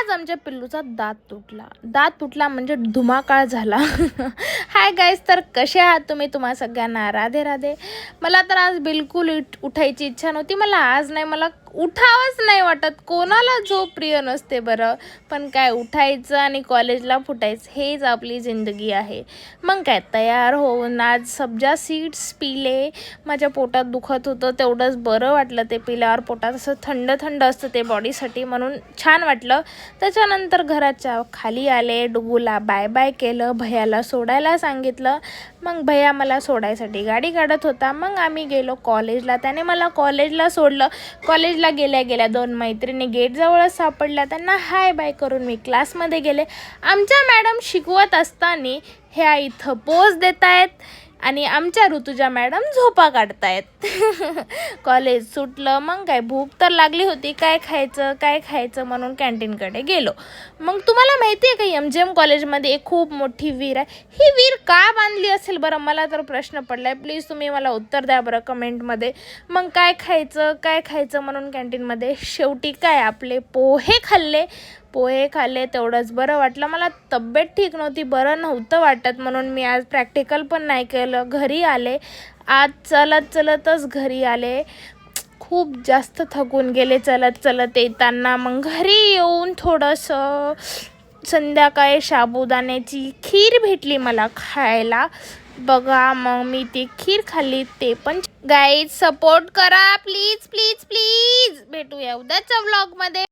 आज आमच्या पिल्लूचा दात तुटला म्हणजे धुमाकाळ झाला. हाय गाईज, तर कसे आहात तुम्ही? तुम्हा सगळ्यांना राधे राधे. मला तर आज बिलकुल उठायची इच्छा नव्हती. मला आज नाही, मला उठावंच नाही वाटत. कोणाला झोप प्रिय नसते बरं, पण काय उठायचं आणि कॉलेजला फुटायचं, हेच आपली जिंदगी आहे. मग काय, तयार होऊन आज सब्जा सीड्स पिले. माझ्या पोटात दुखत होतं, तेवढंच बरं वाटलं ते पिल्यावर. पोटात असं थंड थंड असतं ते बॉडीसाठी, म्हणून छान वाटलं. त्याच्यानंतर घराच्या खाली आले, डुगूला बाय बाय केलं, भैयाला सोडायला सांगितलं. मग भैया मला सोडायसाठी गाडी काढत होता. मग आम्ही गेलो कॉलेजला, त्याने मला कॉलेजला सोडलं. कॉलेजला गेल्या गेल्या 2 मैत्रिणी गेटजवळच सापडल्या. त्यांना हाय बाय करून मी क्लासमध्ये गेले. आमच्या मॅडम शिकवत असताना ह्या इथं पोज देत आहेत आणि आमच्या ऋतुजा मॅडम झोपा काढतायत. कॉलेज सुटलं. मग काय, भूक तर लागली होती. काय खायचं म्हणून कॅन्टीनकडे गेलो. मग तुम्हाला माहिती आहे का, MGM कॉलेजमध्ये एक खूप मोठी विहीर आहे. ही विहीर का बांधली असेल बरं, मला तर प्रश्न पडलाय. प्लीज तुम्ही मला उत्तर द्या बरं कमेंटमध्ये. मग काय खायचं म्हणून कॅन्टीनमध्ये शेवटी काय, आपले पोहे खाल्ले. तेवढंच बरं वाटलं. मला तब्येत ठीक नव्हती, बरं नव्हतं वाटत, म्हणून मी आज प्रॅक्टिकल पण नाही केलं. घरी आले. आज चलतच घरी आले. खूप जास्त थकून गेले चलत येताना. मग घरी येऊन थोडंसं संध्याकाळी साबुदाण्याची खीर भेटली मला खायला. बघा, मग मी ती खीर खाल्ली. ते पण गाईज सपोर्ट करा प्लीज. भेटूया उद्याच्या व्लॉगमध्ये.